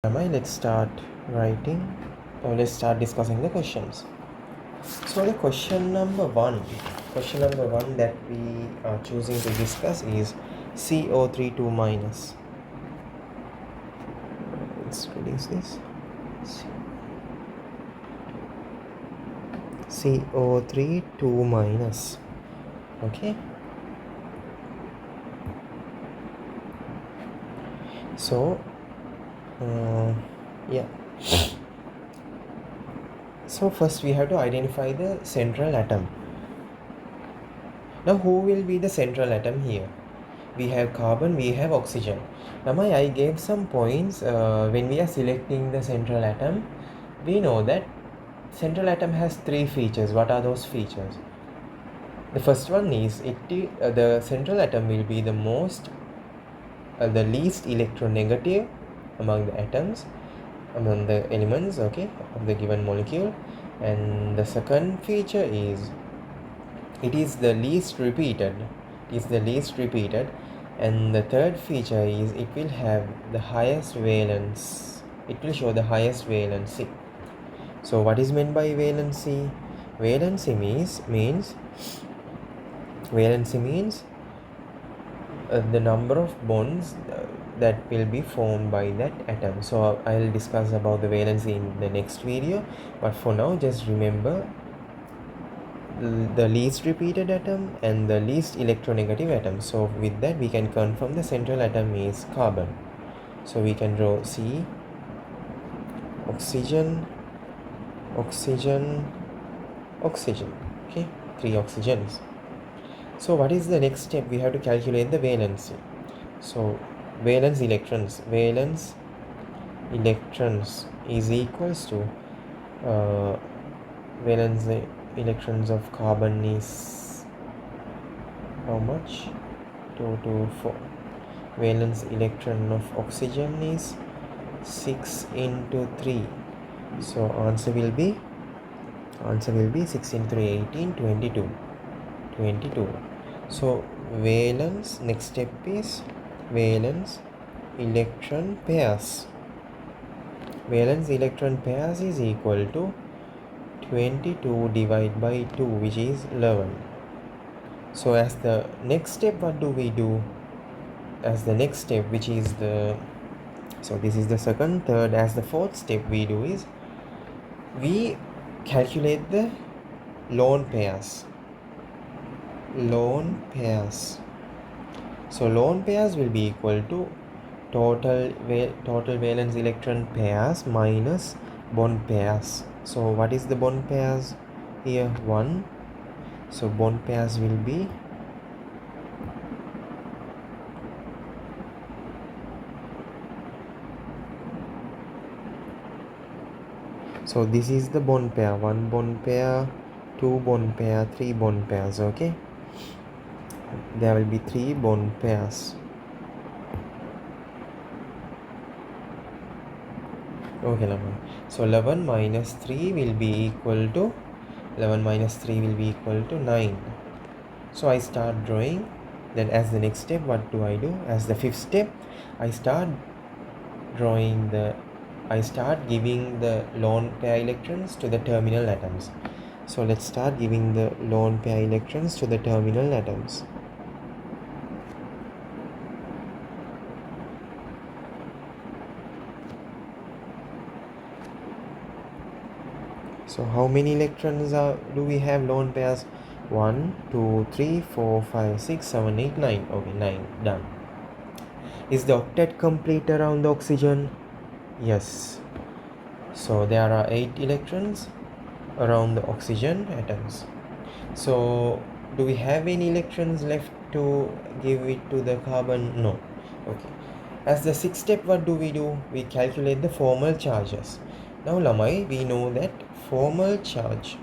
Let's start writing, or let's start discussing the questions. So the question number one that we are choosing to discuss is CO3 2 minus. Let's release this. CO3 2 minus. Okay. So yeah. So first we have to identify the central atom. Now who will be the central atom here? We have carbon, we have oxygen. Now I gave some points when we are selecting the central atom. We know that central atom has three features. What are those features? The first one is the central atom will be the least electronegative among the atoms, among the elements, okay, of the given molecule. And the second feature is it is the least repeated. And the third feature is it will have the highest valence. It will show the highest valency. So what is meant by valency? Valency means the number of bonds that will be formed by that atom. So I'll discuss about the valency in the next video, but for now just remember the least repeated atom and the least electronegative atom. So with that we can confirm the central atom is carbon. So we can draw C, oxygen, oxygen, oxygen. Okay, 3 oxygens. So what is the next step? We have to calculate the valency. So valence electrons is equals to valence electrons of carbon is how much? 2 to 4. Valence electron of oxygen is 6 into 3. So answer will be 6 into 3, 18, 22. So valence, next step is valence electron pairs. Valence electron pairs is equal to 22 divided by 2, which is 11. So as the next step, what do we do? As the next step, which is so this is the second, third. As the fourth step we do is we calculate the lone pairs. So lone pairs will be equal to total valence electron pairs minus bond pairs. So what is the bond pairs here? 1. So bond pairs will be so this is the bond pair, 1 bond pair, 2 bond pair, 3 bond pairs. Okay, there will be 3 bond pairs. Okay, 11. So 11 minus 3 will be equal to 9. So I start drawing. Then as the next step, what do I do? As the fifth step, I start giving the lone pair electrons to the terminal atoms. So let's start giving the lone pair electrons to the terminal atoms. So how many electrons do we have lone pairs? 1, 2, 3, 4, 5, 6, 7, 8, 9. Okay, 9. Done. Is the octet complete around the oxygen? Yes. So there are 8 electrons around the oxygen atoms. So do we have any electrons left to give it to the carbon? No. Okay. As the sixth step, what do? We calculate the formal charges. Now Lamai, we know that formal charge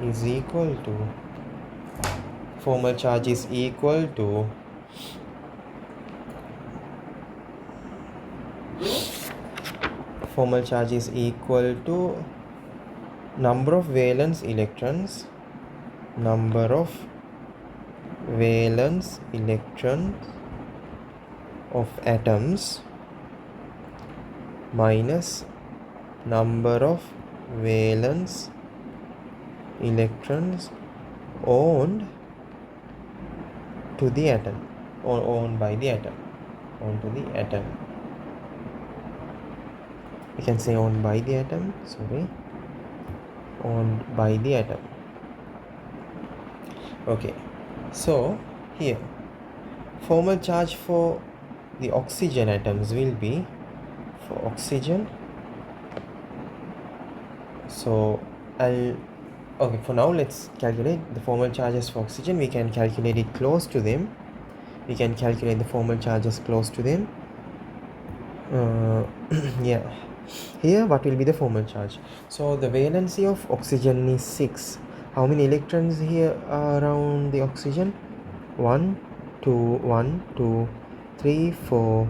is equal to number of valence electrons valence electrons of atoms minus number of valence electrons owned to the atom, or owned by the atom, owned to the atom. We can say owned by the atom, owned by the atom. Okay, so here formal charge for the oxygen atoms will be, for oxygen, so okay, for now let's calculate the formal charges for oxygen. We can calculate it close to them. We can calculate the formal charges close to them. Yeah, here what will be the formal charge? So the valency of oxygen is 6. How many electrons here are around the oxygen? 1 2 3 4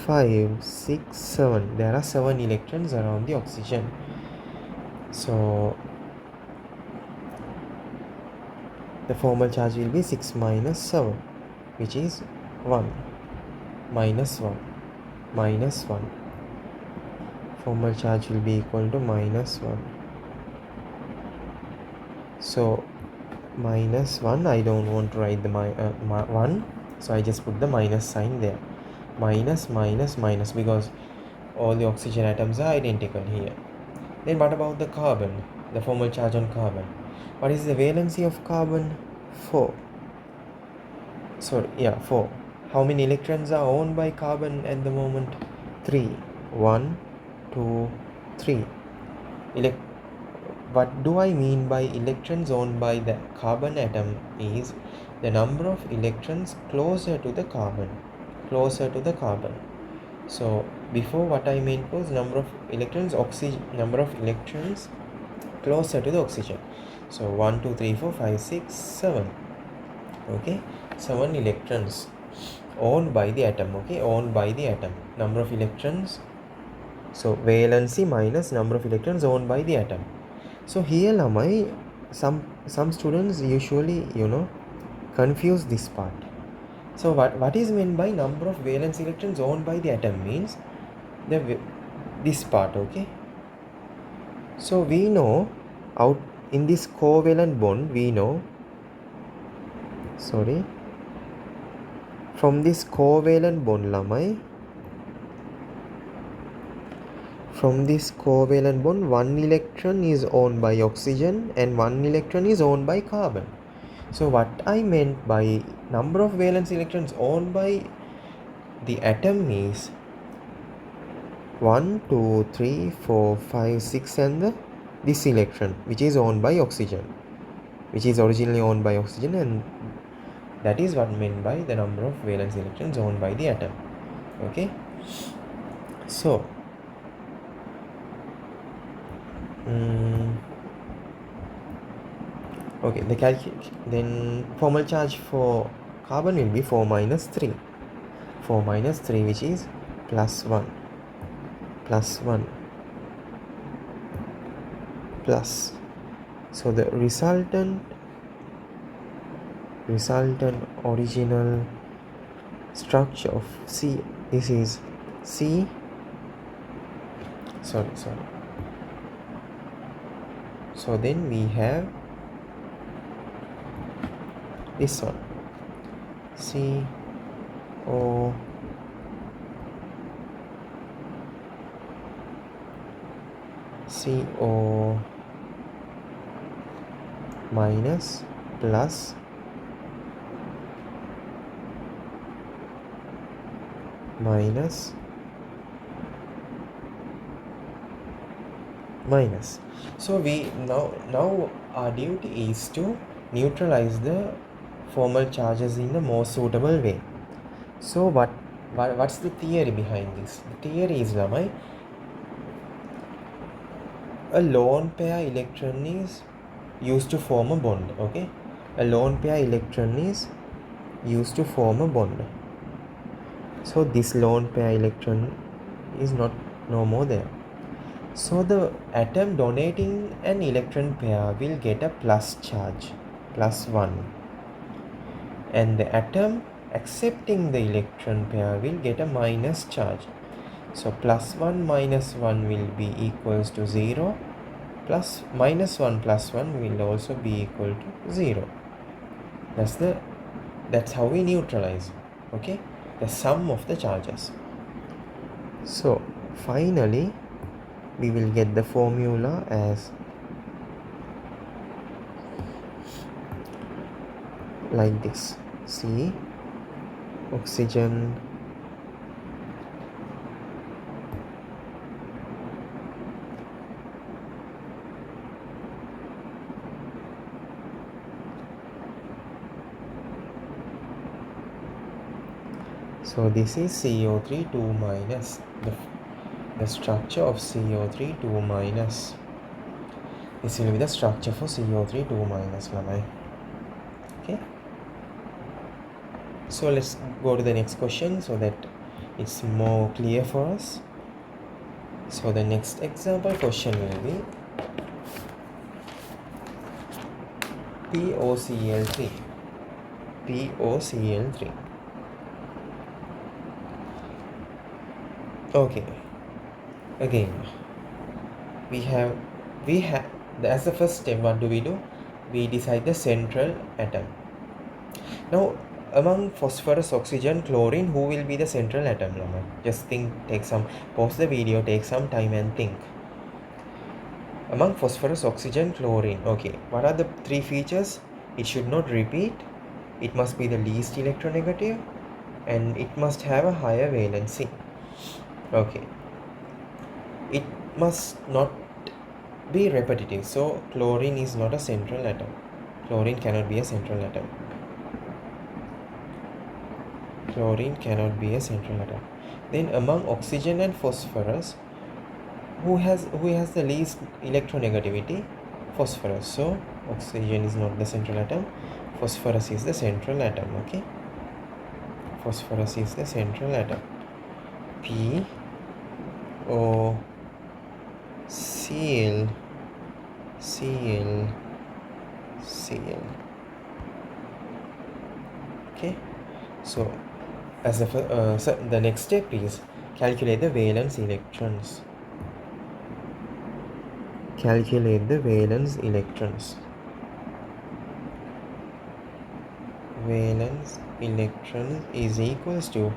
5 6 7. There are 7 electrons around the oxygen. So the formal charge will be 6 minus 7, which is 1, minus 1, minus 1. Formal charge will be equal to minus 1. So minus 1, I don't want to write the 1, so I just put the minus sign there. Minus, minus, minus, because all the oxygen atoms are identical here. Then what about the carbon? The formal charge on carbon. What is the valency of carbon? 4. 4. How many electrons are owned by carbon at the moment? 3. 1 2 3. What do I mean by electrons owned by the carbon atom is the number of electrons closer to the carbon. So before, what I meant was number of electrons closer to the oxygen. So 1 2 3 4 5 6 7. Okay, 7 electrons owned by the atom. Okay, owned by the atom. Number of electrons, so valency minus number of electrons owned by the atom. So here some students usually confuse this part. So what is meant by number of valence electrons owned by the atom means this part. Okay, so we know out in this covalent bond, we know from this covalent bond from this covalent bond, 1 electron is owned by oxygen and 1 electron is owned by carbon. So what I meant by number of valence electrons owned by the atom is 1 2 3 4 5 6 and this electron which is owned by oxygen, which is originally owned by oxygen, and that is what meant by the number of valence electrons owned by the atom. Okay, so okay, then formal charge for carbon will be 4 minus 3, which is plus 1 plus. So the resultant original structure of C, this is C, sorry, so then we have this one, CO minus plus minus. So we now our duty is to neutralize the formal charges in the most suitable way. So what's the theory behind this? The theory is a lone pair electron is used to form a bond. Okay, a lone pair electron is used to form a bond. So this lone pair electron is no more there. So the atom donating an electron pair will get a plus charge, plus 1. and the atom accepting the electron pair will get a minus charge. So plus 1 minus 1 will be equals to 0, plus minus 1 plus 1 will also be equal to 0. That's how we neutralize, okay, the sum of the charges. So finally we will get the formula as like this. C oxygen so this is CO3 2 minus the structure of CO3 2 minus. This will be the structure for CO3 2 minus lamai. Okay, so let's go to the next question so that it's more clear for us. So the next example question will be POCl3. POCl3. Okay, again we have as the first step, what do? We decide the central atom. Now among phosphorus, oxygen, chlorine, who will be the central atom? Just think, pause the video, take some time and think. Among phosphorus, oxygen, chlorine, okay, what are the three features? It should not repeat, it must be the least electronegative, and it must have a higher valency. Okay, it must not be repetitive, so chlorine is not a central atom. Chlorine cannot be a central atom. Chlorine cannot be a central atom. Then among oxygen and phosphorus, who has the least electronegativity? Phosphorus. So oxygen is not the central atom, phosphorus is the central atom. Okay, phosphorus is the central atom. P O Cl. Okay, so as the next step is calculate the valence electrons. Calculate the valence electrons. Valence electron is equals to,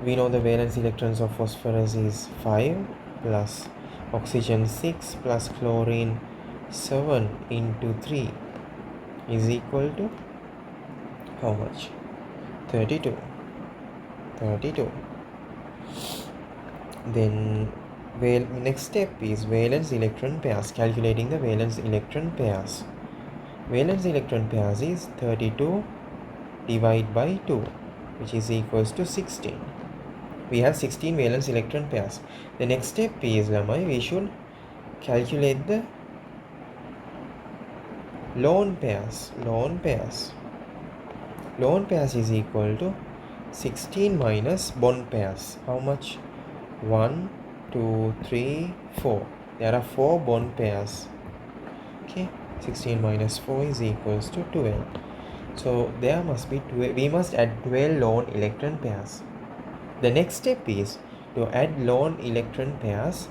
we know the valence electrons of phosphorus is 5 plus oxygen 6 plus chlorine 7 into 3 is equal to how much? 32. Then next step is valence electron pairs. Calculating the valence electron pairs. Valence electron pairs is 32 divided by 2, which is equals to 16. We have 16 valence electron pairs. The next step is we should calculate the lone pairs. Lone pairs is equal to 16 minus bond pairs. How much? 1, 2, 3, 4. There are 4 bond pairs. Okay, 16 minus 4 is equals to 12. So there must be 12. We must add 12 lone electron pairs. The next step is to add lone electron pairs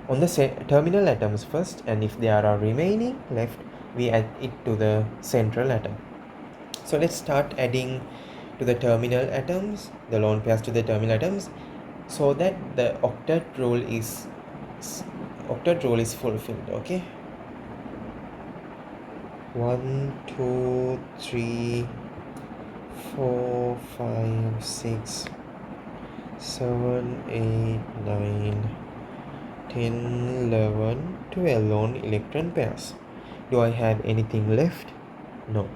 on the terminal atoms first, and if there are remaining left, we add it to the central atom. So let's start adding to the terminal atoms, the lone pairs to the terminal atoms, so that the octet rule is fulfilled. Okay, 1, 2, 3, 4, 5, 6, 7, 8, 9, 10, 11, 12 lone electron pairs. Do I have anything left? No.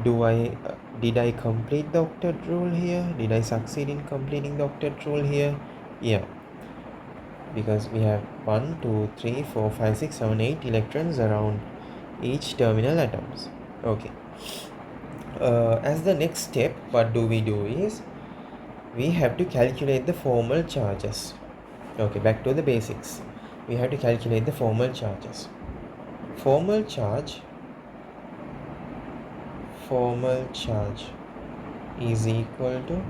Did I complete the octet rule here? Did I succeed in completing the octet rule here? Yeah, because we have 1, 2, 3, 4, 5, 6, 7, 8 electrons around each terminal atoms. Okay, as the next step, what do is we have to calculate the formal charges. Okay, back to the basics. We have to calculate the formal charges. Formal charge formal charge is equal to,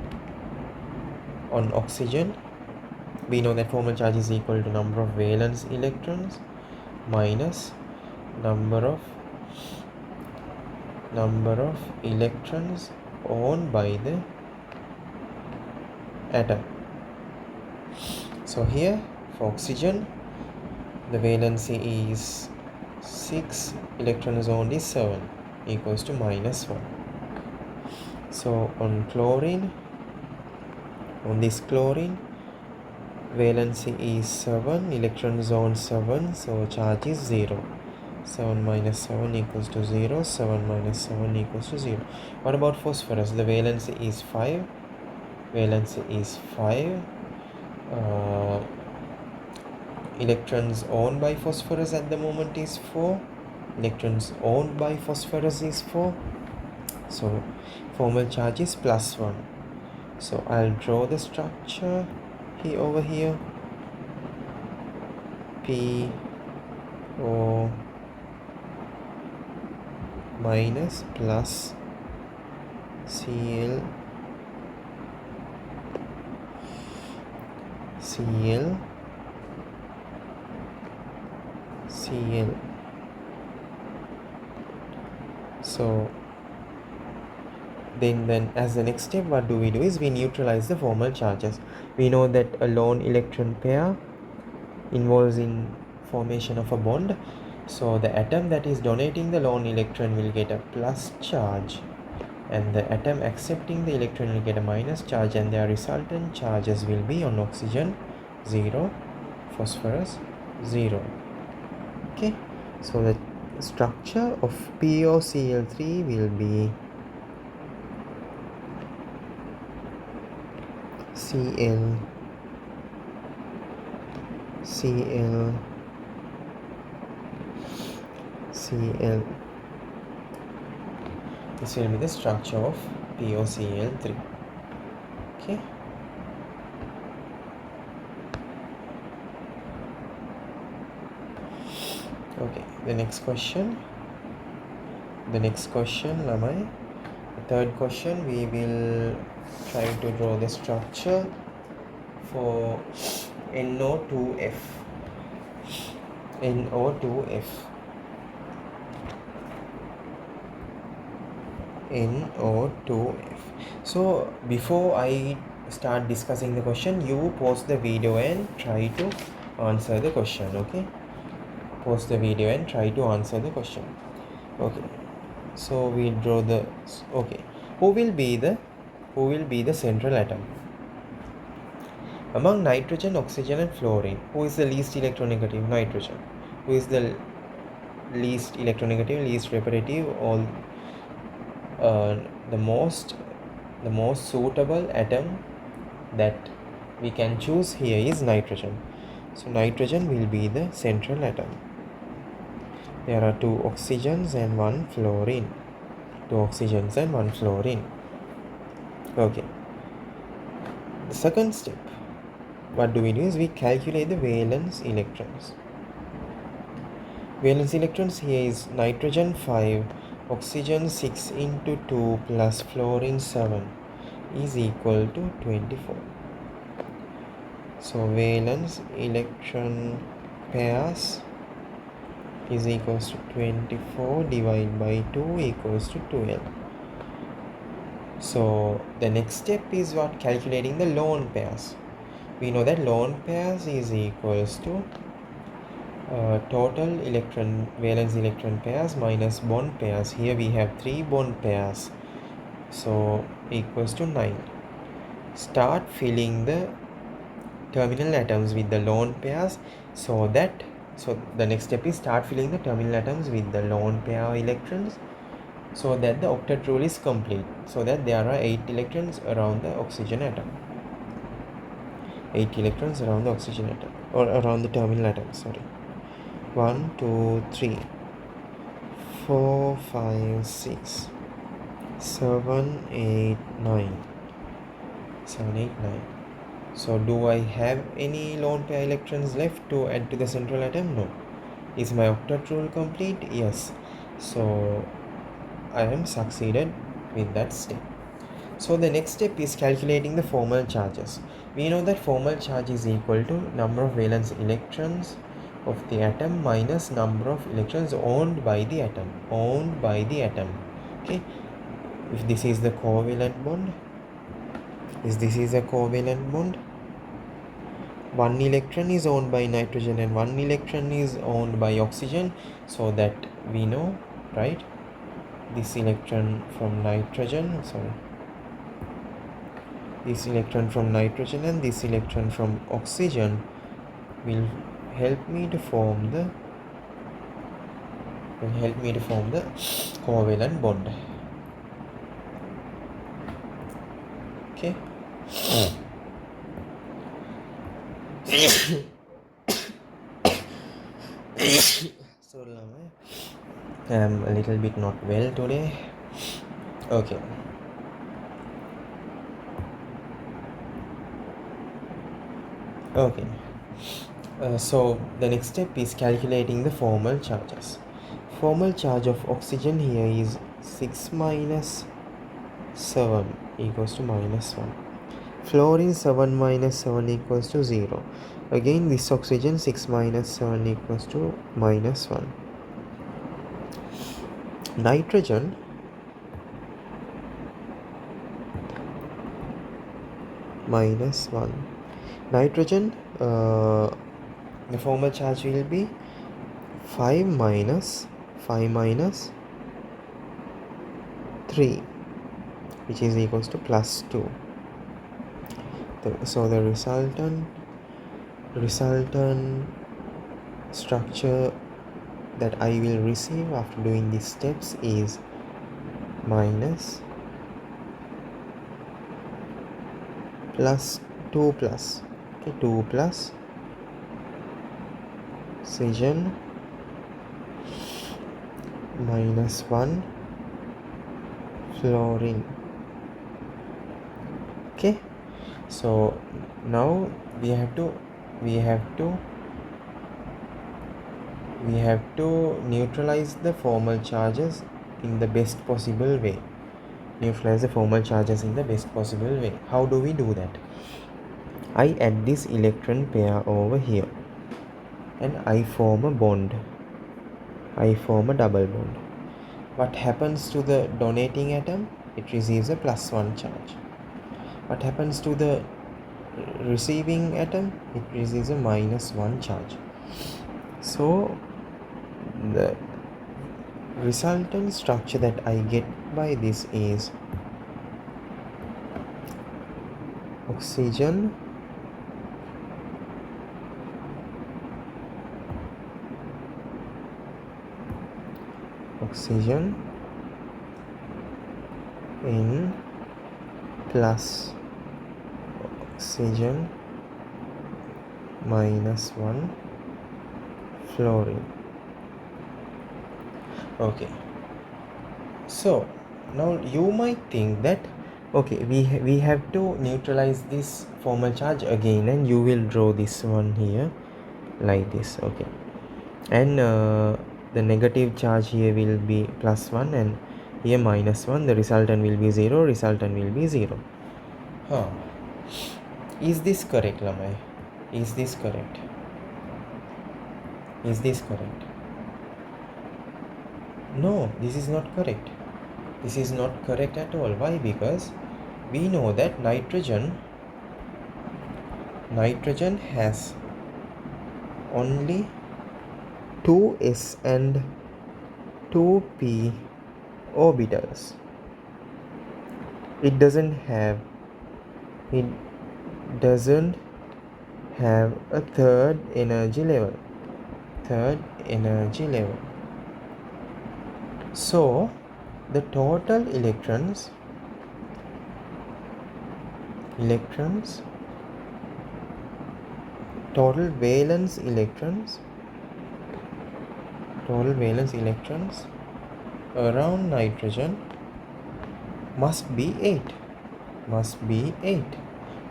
on oxygen, we know that formal charge is equal to number of valence electrons minus number of electrons owned by the atom. So here for oxygen, the valency is 6, electrons owned is 7, equals to -1. So on chlorine, on this chlorine, valency is 7, electrons owned 7, so charge is 0. 7 minus 7 equals to 0, 7 minus 7 equals to 0. What about phosphorus? The valency is 5, electrons owned by phosphorus at the moment is 4, electrons owned by phosphorus is 4, so formal charge is +1. So I'll draw the structure here over here. PO minus plus Cl so then as the next step, what do? Is we neutralize the formal charges. We know that a lone electron pair involves in formation of a bond, so the atom that is donating the lone electron will get a plus charge, and the atom accepting the electron will get a minus charge, and their resultant charges will be on oxygen 0, phosphorus 0. Okay, so the structure of POCl3 will be Cl this will be the structure of POCl3. Okay, the next question, Lamai. The third question, we will try to draw the structure for NO2F. So before I start discussing the question, you pause the video and try to answer the question. Okay, pause the video and try to answer the question. Okay, so we draw the, okay, who will be the central atom among nitrogen, oxygen and fluorine? Who is the least electronegative? Nitrogen. Who is the least electronegative, least repetitive, or the most suitable atom that we can choose here is nitrogen. So nitrogen will be the central atom. There are 2 oxygens and 1 fluorine. Okay, the second step, what do? Is we calculate the valence electrons. Valence electrons here is nitrogen 5, oxygen 6 into 2 plus fluorine 7 is equal to 24. So valence electron pairs is equals to 24 divided by 2 equals to 12. So the next step is what? Calculating the lone pairs. We know that lone pairs is equals to total valence electron pairs minus bond pairs. Here we have 3 bond pairs, so equals to 9. Start filling the terminal atoms with the lone pairs, so the next step is start filling the terminal atoms with the lone pair electrons, so that the octet rule is complete, so that there are 8 electrons around the oxygen atom. 8 electrons around the oxygen atom, or around the terminal atom, sorry. 1, 2, 3, 4, 5, 6, 7, 8, 9. So do I have any lone pair electrons left to add to the central atom? No. Is my octet rule complete? Yes. So I am succeeded with that step. So the next step is calculating the formal charges. We know that formal charge is equal to number of valence electrons of the atom minus number of electrons owned by the atom. Okay. If this is the covalent bond, one electron is owned by nitrogen and one electron is owned by oxygen, so that we know, right? This electron from nitrogen and this electron from oxygen will help me to form the covalent bond. Okay. Sorry, I'm a little bit not well today. Okay. So the next step is calculating the formal charges. Formal charge of oxygen here is 6 minus 7 equals to minus 1. Fluorine 7 minus 7 equals to 0. Again this oxygen 6 minus 7 equals to minus 1. Nitrogen minus 1. Nitrogen, the formal charge will be 5 minus 3, which is equals to plus 2. So the resultant structure that I will receive after doing these steps is minus plus 2 plus, okay, 2 plus oxygen minus 1 fluorine. Okay, so now we have to neutralize the formal charges in the best possible way. How do we do that? I add this electron pair over here and I form a double bond. What happens to the donating atom? It receives a plus 1 charge. What happens to the receiving atom? It receives a minus 1 charge. So the resultant structure that I get by this is oxygen in plus oxygen minus 1 fluorine. Okay, so now you might think that okay, we have to neutralize this formal charge again, and you will draw this one here like this. Okay, and the negative charge here will be plus 1 and here minus 1. The resultant will be 0. Is this correct, Lamai? Is this correct? No, this is not correct. This is not correct at all. Why? Because we know that nitrogen has only 2s and 2p orbitals. It doesn't have a third energy level. So the total electrons total valence electrons around nitrogen must be 8.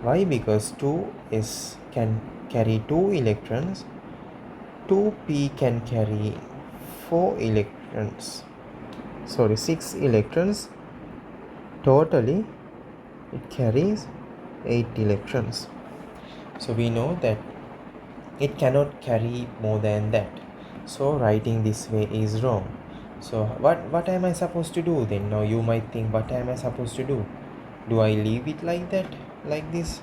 Why? Because 2s can carry 2 electrons, 2p can carry 4 electrons. 6 electrons. Totally it carries 8 electrons. So we know that it cannot carry more than that. So writing this way is wrong. So what am I supposed to do then? Now you might think, what am I supposed to do? Do I leave it like that, like this?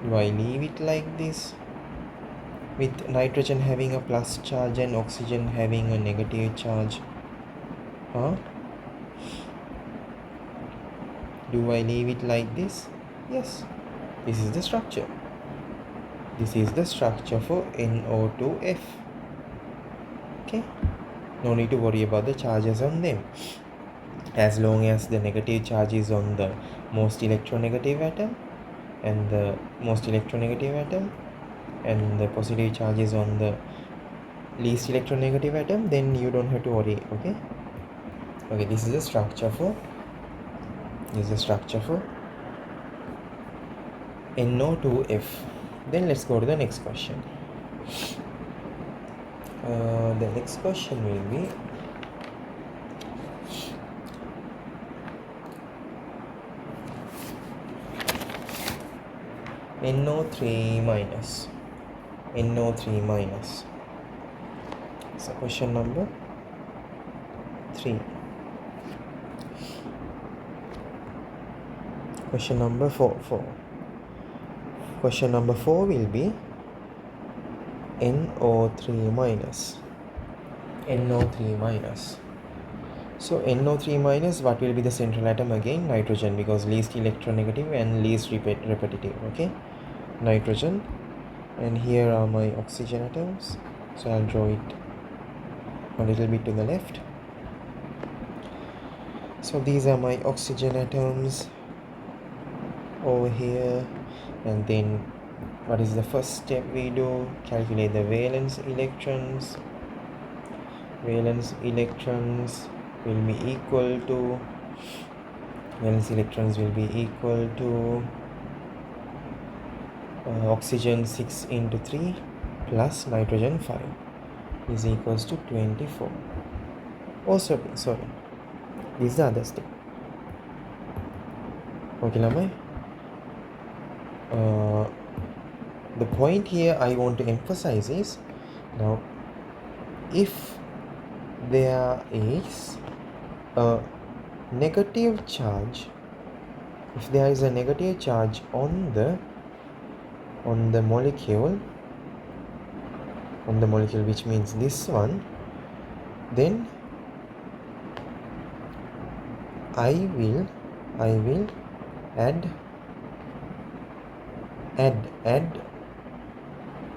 Do I leave it like this, with nitrogen having a plus charge and oxygen having a negative charge? Do I leave it like this? Yes. This is the structure. This is the structure for NO2F. Okay. No need to worry about the charges on them. As long as the negative charge is on the most electronegative atom and the most electronegative atom, and the positive charge is on the least electronegative atom, then you don't have to worry. Okay, this is the structure for NO2F. Then let's go to the next question. The next question will be NO3 minus. So question number 3. Question number 4. Question number 4 will be NO3 minus. So NO3 minus, what will be the central atom again? Nitrogen, because least electronegative and least repetitive. Okay, nitrogen. And here are my oxygen atoms, so I'll draw it a little bit to the left. So these are my oxygen atoms over here. And then what is the first step we do? Calculate the valence electrons. Valence electrons will be equal to oxygen 6 into 3 plus nitrogen 5 is equals to 24. Sorry, this is the other step. Okay, Lamai. The point here I want to emphasize is, now if there is a negative charge, if there is a negative charge on the molecule, which means this one, then I will add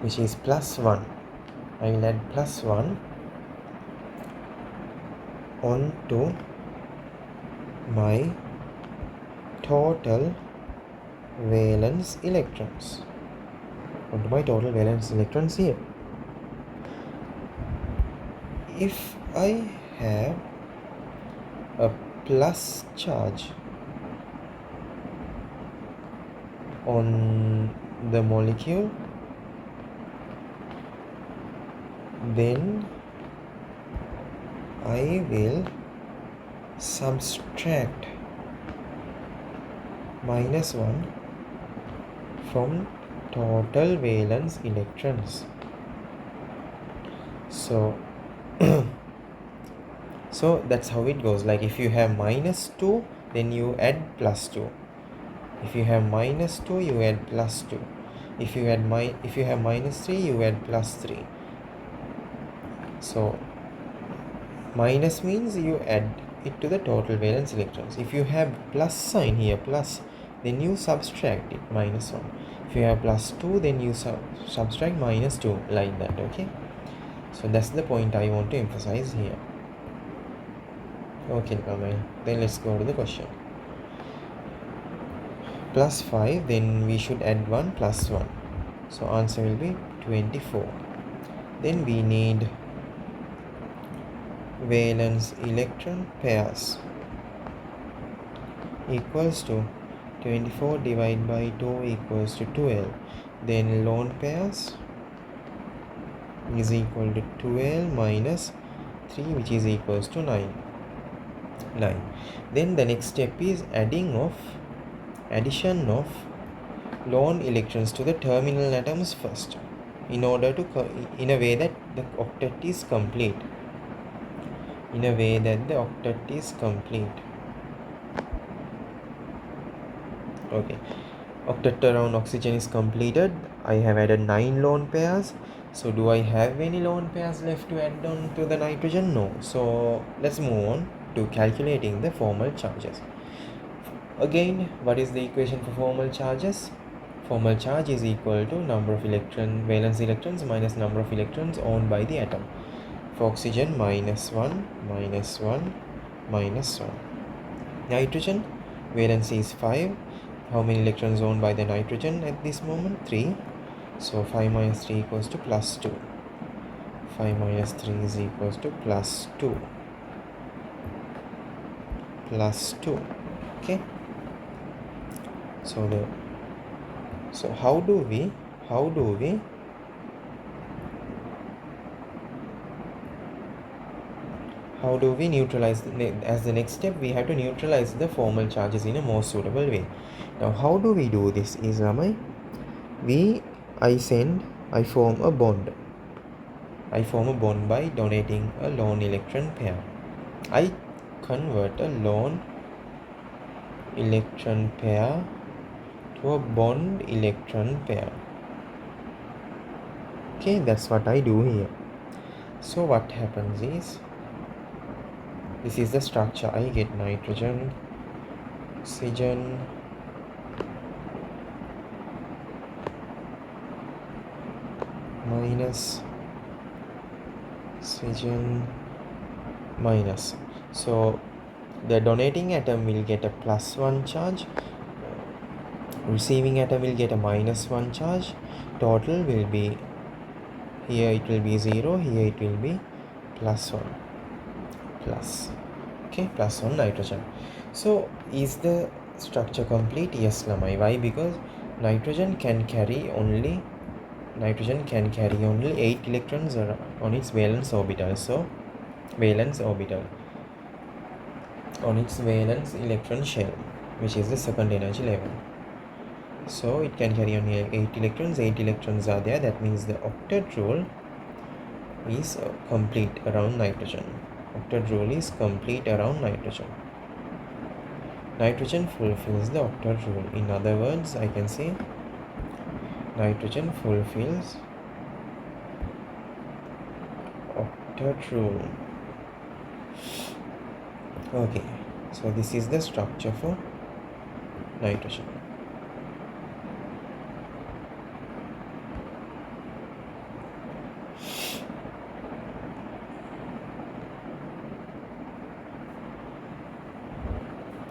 which is +1. I will add +1 onto my total valence electrons. Here. If I have a plus charge on the molecule, then I will subtract -1 from total valence electrons. So so that's how it goes. Like if you have -2, then you add +2. If you have -2, you add +2. If you have -3, you add +3. So minus means you add it to the total valence electrons. If you have plus sign here, plus, then you subtract it, -1. If you have +2, then you subtract -2, like that. Okay, so that's the point I want to emphasize here. Okay, then let's go to the question. +5, then we should add 1 + 1. So answer will be 24. Then we need valence electron pairs equals to 24 divided by 2 equals to 12. Then lone pairs is equal to 12 minus 3, which is equals to 9. 9. Then the next step is addition of lone electrons to the terminal atoms first, in order to in a way that the octet is complete. Okay, octet around oxygen is completed. I have added 9 lone pairs. So do I have any lone pairs left to add on to the nitrogen? No. So let's move on to calculating the formal charges. Again, what is the equation for formal charges? Formal charge is equal to number of valence electrons minus number of electrons owned by the atom. For oxygen, -1, -1, -1. Nitrogen, valence is 5. How many electrons owned by the nitrogen at this moment? 3. So 5 minus 3 equals to +2. 5 minus 3 is equals to +2. +2. Okay. So how do we neutralize? As the next step, we have to neutralize the formal charges in a more suitable way. Now how do we do this is, I form a bond by donating a lone electron pair. I convert a lone electron pair to a bond electron pair. Okay, that's what I do here. So what happens is, this is the structure. I get nitrogen, oxygen, minus, oxygen, minus. So the donating atom will get a +1 charge, receiving atom will get a -1 charge. Total will be, here it will be 0, here it will be +1, +1 nitrogen. So is the structure complete? Yes, Lamai. Why? Because nitrogen can carry only 8 electrons on its valence orbital. So on its valence electron shell, which is the second energy level. So it can carry only 8 electrons. 8 electrons are there. That means the octet rule is complete around nitrogen. Nitrogen fulfills the octet rule. In other words, I can say nitrogen fulfills octet rule. Okay, so this is the structure for nitrogen.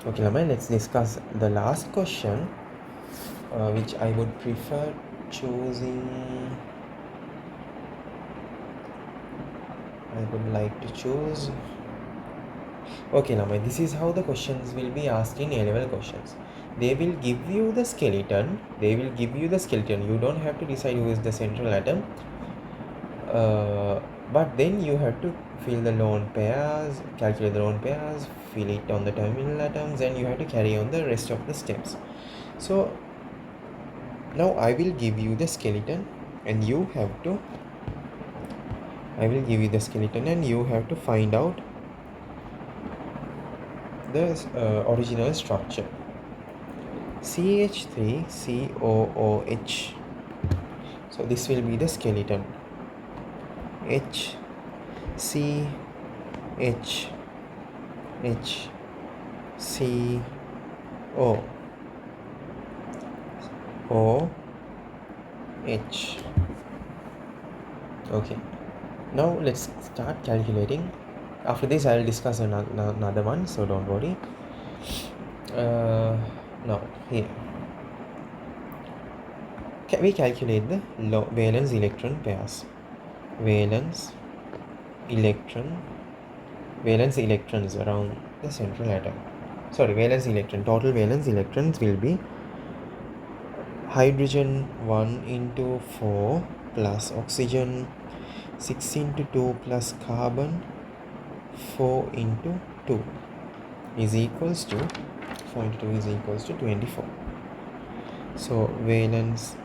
Okay, Lamai, let's discuss the last question, which I would prefer choosing. I would like to choose. Okay, Lamai, this is how the questions will be asked in A-level questions. They will give you the skeleton. You don't have to decide who is the central atom. But then you have to fill the lone pairs, calculate the lone pairs, fill it on the terminal atoms, and you have to carry on the rest of the steps. So now I will give you the skeleton, and you have to find out the original structure. CH3COOH. So this will be the skeleton. H C H H C O O H. Okay, now let's start calculating. After this I will discuss another one, so don't worry. Now here we calculate the valence electron pairs. Valence electrons around the central atom. Total valence electrons will be hydrogen 1 into 4 plus oxygen 6 into 2 plus carbon 4 into 2. is equals to 4 into 2 is equals to 24. So valence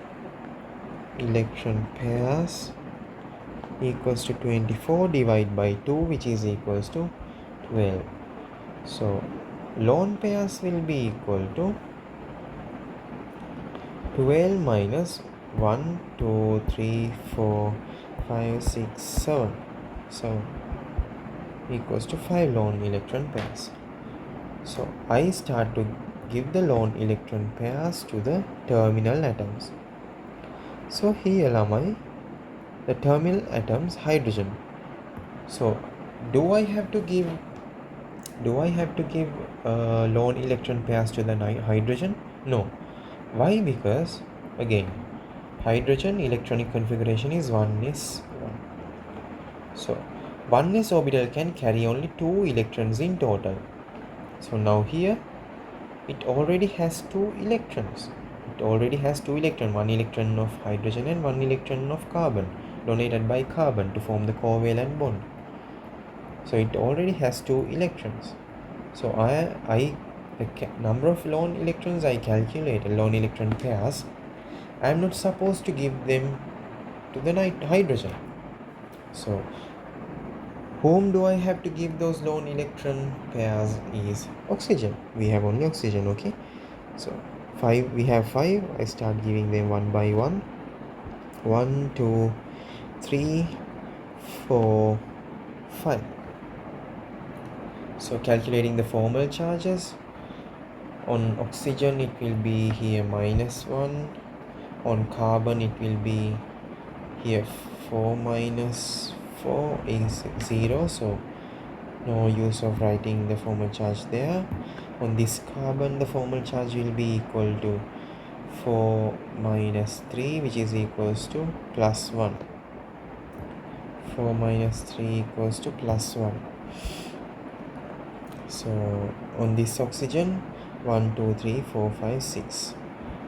electron pairs equals to 24 divided by 2, which is equals to 12. So lone pairs will be equal to 12 minus 1, 2, 3, 4, 5, 6, 7. So equals to 5 lone electron pairs. So I start to give the lone electron pairs to the terminal atoms. So here am I, the terminal atoms hydrogen. So do I have to give lone electron pairs to the hydrogen? No. Why? Because again, hydrogen electronic configuration is 1s1. So 1s orbital can carry only 2 electrons in total. So now here it already has 2 electrons. One electron of hydrogen and 1 electron of carbon, donated by carbon to form the covalent bond. So it already has 2 electrons. So the number of lone electrons I calculated, lone electron pairs, I am not supposed to give them to the hydrogen. So whom do I have to give those lone electron pairs is oxygen. We have only oxygen, okay? So we have 5. I start giving them one by one. 1, 2, 3, 4, 5. So calculating the formal charges, on oxygen it will be here -1, on carbon it will be here 4 minus 4 is 0, so no use of writing the formal charge there. On this carbon the formal charge will be equal to 4 minus 3, which is equals to plus 1. 4 minus 3 equals to plus 1. So on this oxygen, 1, 2, 3, 4, 5, 6.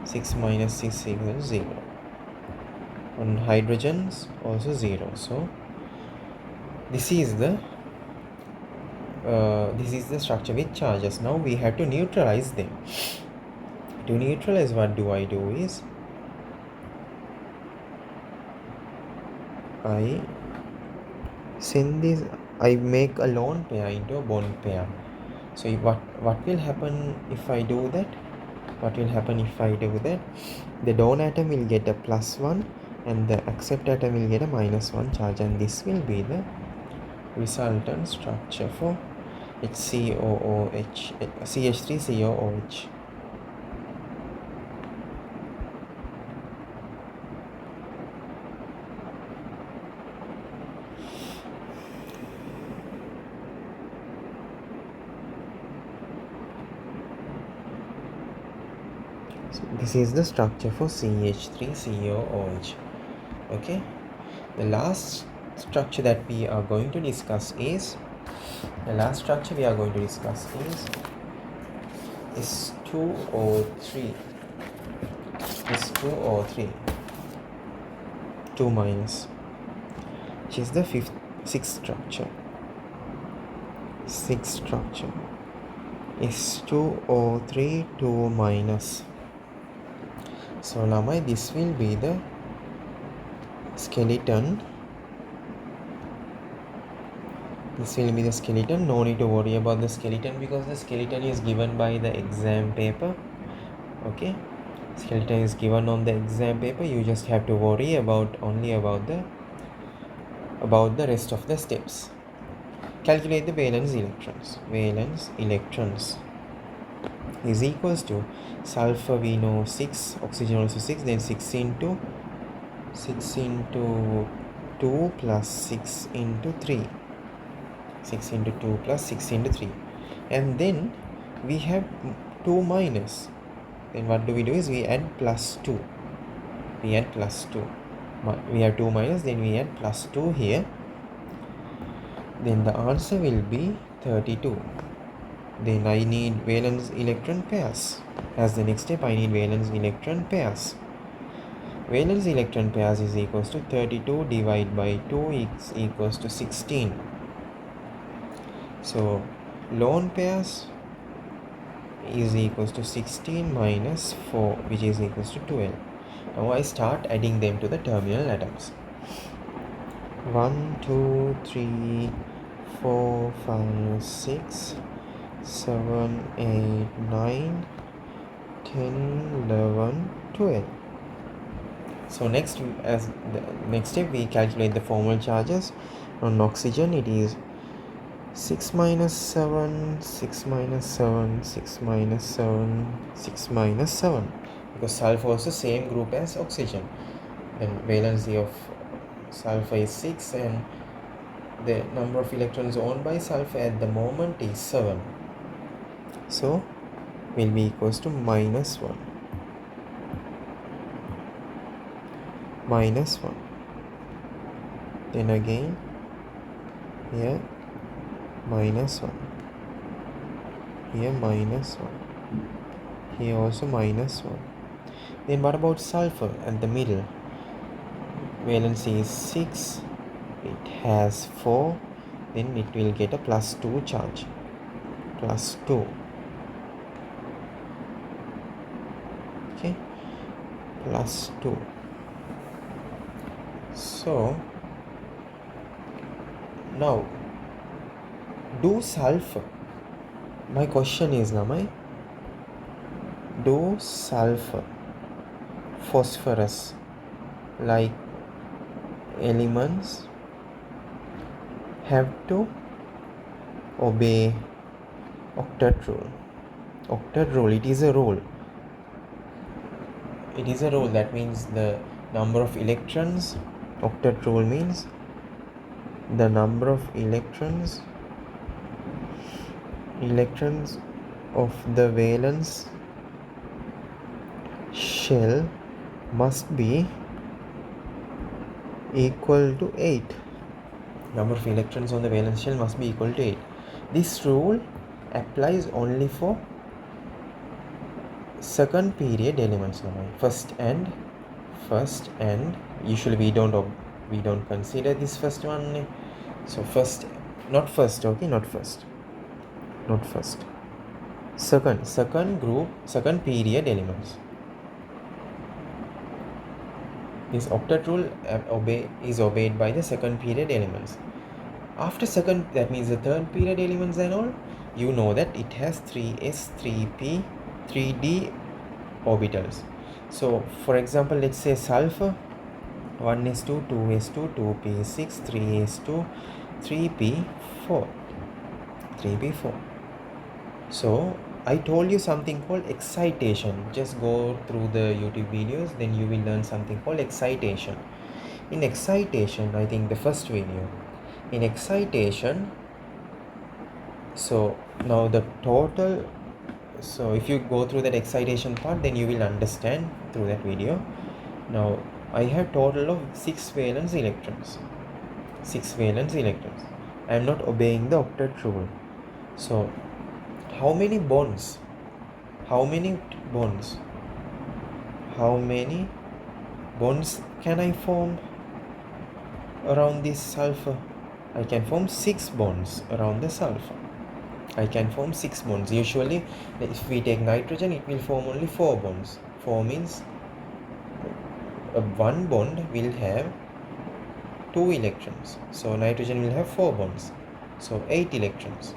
6 minus 6 equals 0. On hydrogens also 0. So this is the structure with charges. Now we have to neutralize them. To neutralize, what do I do is I make a lone pair into a bond pair. So what will happen if I do that? The donor atom will get a +1 and the accept atom will get a -1 charge, and this will be the resultant structure for CH3COOH. So this is the structure for CH3COOH. Okay, the last structure that we are going to discuss is S2O3. 2 minus, which is the sixth structure. S2O3 2 minus. So now this will be the skeleton. No need to worry about the skeleton because the skeleton is given by the exam paper. Okay, skeleton is given on the exam paper. You just have to worry about the rest of the steps. Calculate the valence electrons is equals to sulfur, we know 6, oxygen also 6, then 6 into 2 plus 6 into 3. 6 into 2 plus 6 into 3. And then we have 2 minus. Then what do? Is we add plus 2. We have 2 minus, then we add plus 2 here. Then the answer will be 32. Then I need valence electron pairs. As the next step, I need valence electron pairs. Valence electron pairs is equals to 32 divided by 2 is equals to 16. So lone pairs is equals to 16 minus 4, which is equals to 12. Now I start adding them to the terminal atoms. 1, 2, 3, 4, 5, 6, 7, 8, 9, 10, 11, 12. So next, as the next step, we calculate the formal charges. On oxygen, it is 6 minus 7, 6 minus 7, 6 minus 7, 6 minus 7. Because sulfur is the same group as oxygen. Then valency of sulfur is 6 and the number of electrons owned by sulfur at the moment is 7. So will be equals to minus 1. Minus 1. Then again here minus 1. Here minus 1. Here also minus 1. Then what about sulfur at the middle? Valency is 6. It has 4. Then it will get a plus 2 charge. Plus 2. Okay. Plus 2. So now do sulfur. My question is now, do sulfur, phosphorus like elements have to obey octet rule? Octet rule, it is a rule. It is a rule that means the number of electrons. Octet rule means the number of electrons of the valence shell must be equal to 8. Number of electrons on the valence shell must be equal to 8. This rule applies only for second period elements. First and usually we don't consider this first one. So first, not first, okay, not first. Second group, second period elements. This octet rule is obeyed by the second period elements. After second, that means the third period elements and all, you know that it has 3s, 3p, 3d orbitals. So for example, let's say sulfur 1s2, 2s2, 2p6, 3s2, 3p4. So I told you something called excitation. Just go through the YouTube videos, then you will learn something called excitation. In excitation, I think the first video. In excitation, so now the total, so if you go through that excitation part, then you will understand through that video. Now I have total of 6 valence electrons. 6 valence electrons. I am not obeying the octet rule. So how many bonds can I form around this sulfur? I can form 6 bonds around the sulfur. I can form 6 bonds. Usually if we take nitrogen, it will form only 4 bonds. 4 means one bond will have 2 electrons. So nitrogen will have 4 bonds. So 8 electrons.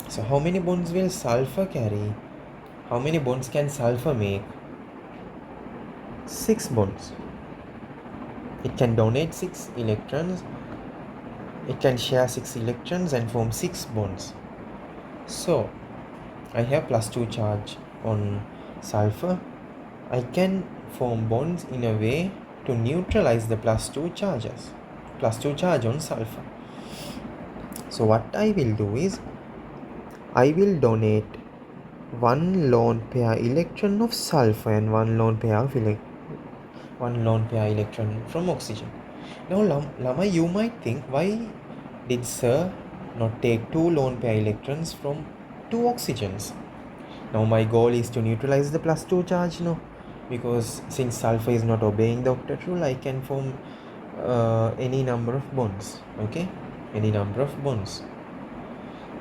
So how many bonds will sulfur carry? How many bonds can sulfur make? 6 bonds. It can donate 6 electrons. It can share 6 electrons and form 6 bonds. So I have plus 2 charge on sulfur. I can form bonds in a way to neutralize the plus 2 charge on sulfur. So what I will do is, I will donate 1 lone pair electron of sulfur and 1 lone pair electron from oxygen. Now Lama, you might think, why did sir not take 2 lone pair electrons from 2 oxygens? Now my goal is to neutralize the plus 2 charge, no? Because since sulfur is not obeying the octet rule, I can form any number of bonds, okay? any number of bonds.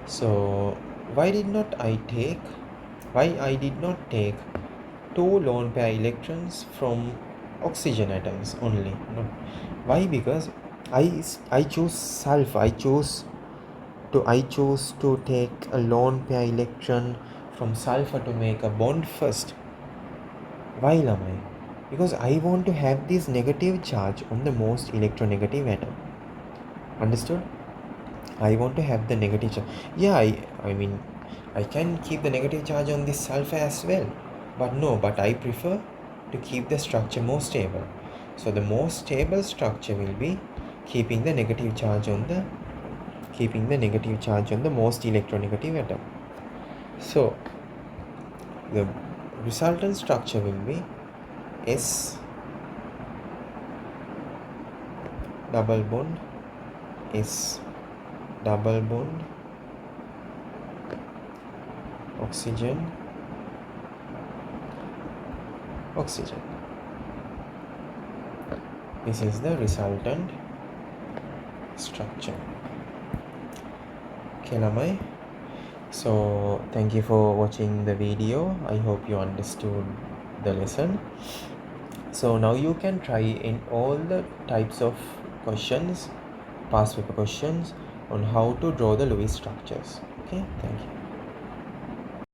So why I did not take two lone pair electrons from oxygen atoms only? No. Why? Because I choose sulfur. I chose to take a lone pair electron from sulfur to make a bond first. Why am I? Because I want to have this negative charge on the most electronegative atom. Understood? I want to have the negative charge. Yeah, I mean, I can keep the negative charge on this sulfur as well. But no, but I prefer to keep the structure more stable. So the most stable structure will be keeping the negative charge on the most electronegative atom. So the resultant structure will be S double bond, S double bond, oxygen, oxygen. This is the resultant structure. Okay, Lamai. So thank you for watching the video. I hope you understood the lesson. So now you can try in all the types of questions, past paper questions, on how to draw the Lewis structures. Okay, thank you.